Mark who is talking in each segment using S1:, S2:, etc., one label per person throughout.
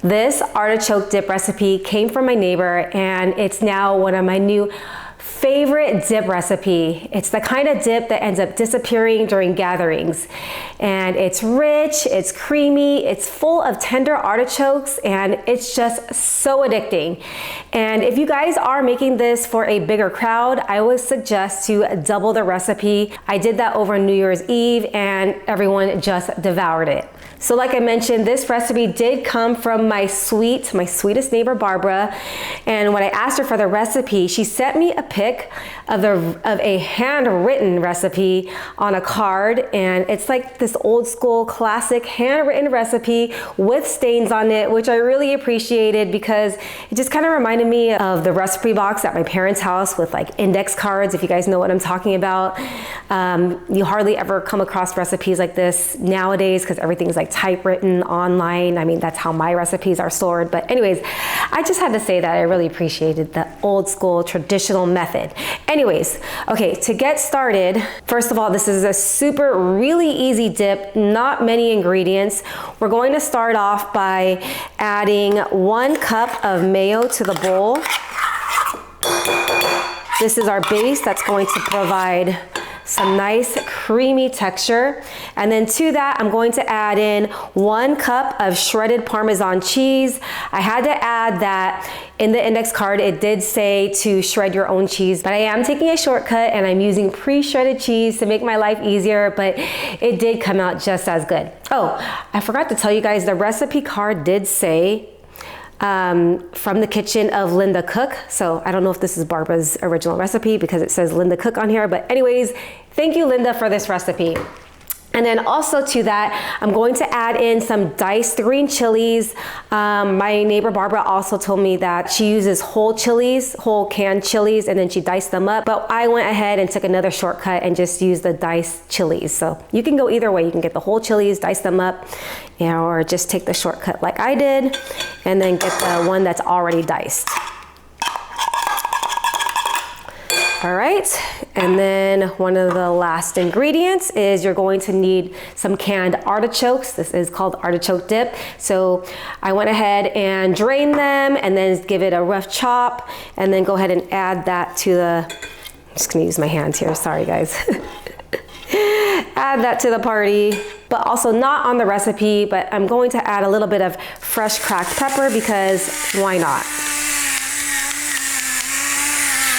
S1: This artichoke dip recipe came from my neighbor, and it's now one of my new favorite dip recipe. It's the kind of dip that ends up disappearing during gatherings. And it's rich, it's creamy, it's full of tender artichokes, and it's just so addicting. And if you guys are making this for a bigger crowd, I always suggest to double the recipe. I did that over New Year's Eve and everyone just devoured it. So like I mentioned, this recipe did come from my sweetest neighbor, Barbara. And when I asked her for the recipe, she sent me a pic of a handwritten recipe on a card. And it's like this old school classic handwritten recipe with stains on it, which I really appreciated because it just kind of reminded me of the recipe box at my parents' house with like index cards, if you guys know what I'm talking about. You hardly ever come across recipes like this nowadays because everything's like typewritten online. I mean, that's how my recipes are stored. But anyways, I just had to say that I really appreciated the old school traditional method. Anyways, okay, to get started, first of all, this is a really easy dip, not many ingredients. We're going to start off by adding 1 cup of mayo to the bowl. This is our base that's going to provide some nice creamy texture. And then to that, I'm going to add in 1 cup of shredded Parmesan cheese. I had to add that in the index card, it did say to shred your own cheese, but I am taking a shortcut and I'm using pre-shredded cheese to make my life easier, but it did come out just as good. Oh, I forgot to tell you guys, the recipe card did say from the kitchen of Linda Cook. So I don't know if this is Barbara's original recipe because it says Linda Cook on here, but anyways, thank you, Linda, for this recipe. And then also to that, I'm going to add in some diced green chilies. My neighbor Barbara also told me that she uses whole canned chilies, and then she diced them up. But I went ahead and took another shortcut and just used the diced chilies. So you can go either way. You can get the whole chilies, dice them up, or just take the shortcut like I did, and then get the one that's already diced. All right, and then one of the last ingredients is you're going to need some canned artichokes. This is called artichoke dip. So I went ahead and drained them and then give it a rough chop, and then go ahead and add that to the, I'm just gonna use my hands here, sorry guys. Add that to the party, but also not on the recipe, but I'm going to add a little bit of fresh cracked pepper because why not?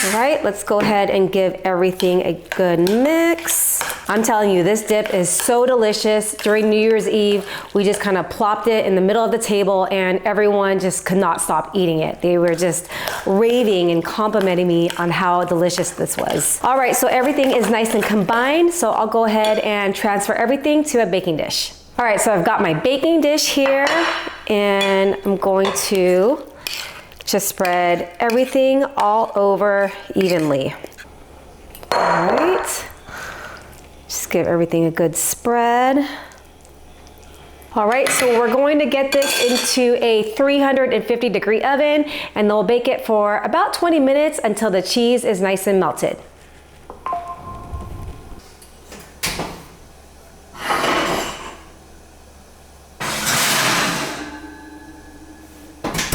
S1: All right, let's go ahead and give everything a good mix. I'm telling you, this dip is so delicious. During New Year's Eve, we just kind of plopped it in the middle of the table and everyone just could not stop eating it. They were just raving and complimenting me on how delicious this was. All right, so everything is nice and combined. So I'll go ahead and transfer everything to a baking dish. All right, so I've got my baking dish here and I'm going to just spread everything all over evenly. All right, just give everything a good spread. All right, so we're going to get this into a 350-degree oven, and they'll bake it for about 20 minutes until the cheese is nice and melted.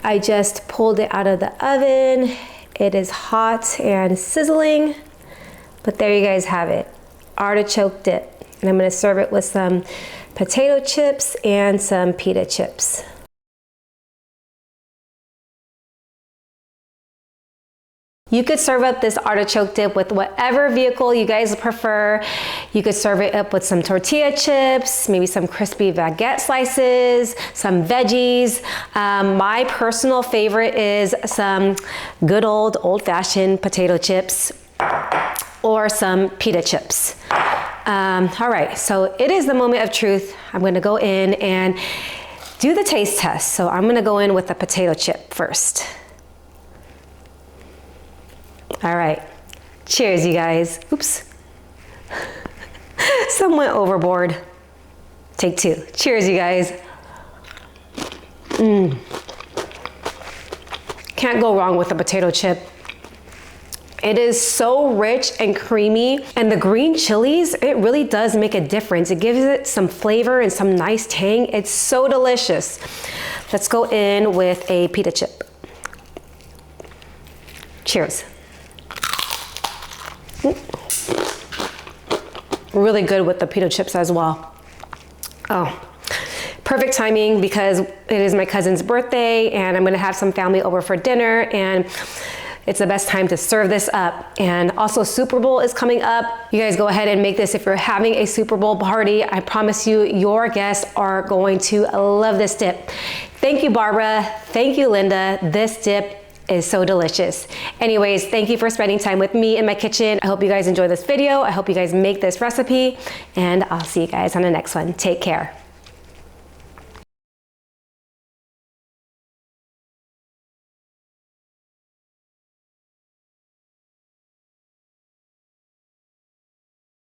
S1: I just pulled it out of the oven. It is hot and sizzling, but there you guys have it, artichoke dip. And I'm gonna serve it with some potato chips and some pita chips. You could serve up this artichoke dip with whatever vehicle you guys prefer. You could serve it up with some tortilla chips, maybe some crispy baguette slices, some veggies. My personal favorite is some good old-fashioned potato chips or some pita chips. All right, so it is the moment of truth. I'm gonna go in and do the taste test. So I'm gonna go in with the potato chip first. All right, cheers, you guys. Oops, some went overboard. Take 2, cheers, you guys. Can't go wrong with a potato chip. It is so rich and creamy, and the green chilies, it really does make a difference. It gives it some flavor and some nice tang. It's so delicious. Let's go in with a pita chip. Cheers. Really good with the pita chips as well. Oh, perfect timing because it is my cousin's birthday and I'm gonna have some family over for dinner, and it's the best time to serve this up. And also Super Bowl is coming up. You guys go ahead and make this if you're having a Super Bowl party. I promise you, your guests are going to love this dip. Thank you, Barbara. Thank you, Linda. This dip is so delicious. Anyways, thank you for spending time with me in my kitchen. I hope you guys enjoy this video. I hope you guys make this recipe, and I'll see you guys on the next one. Take care.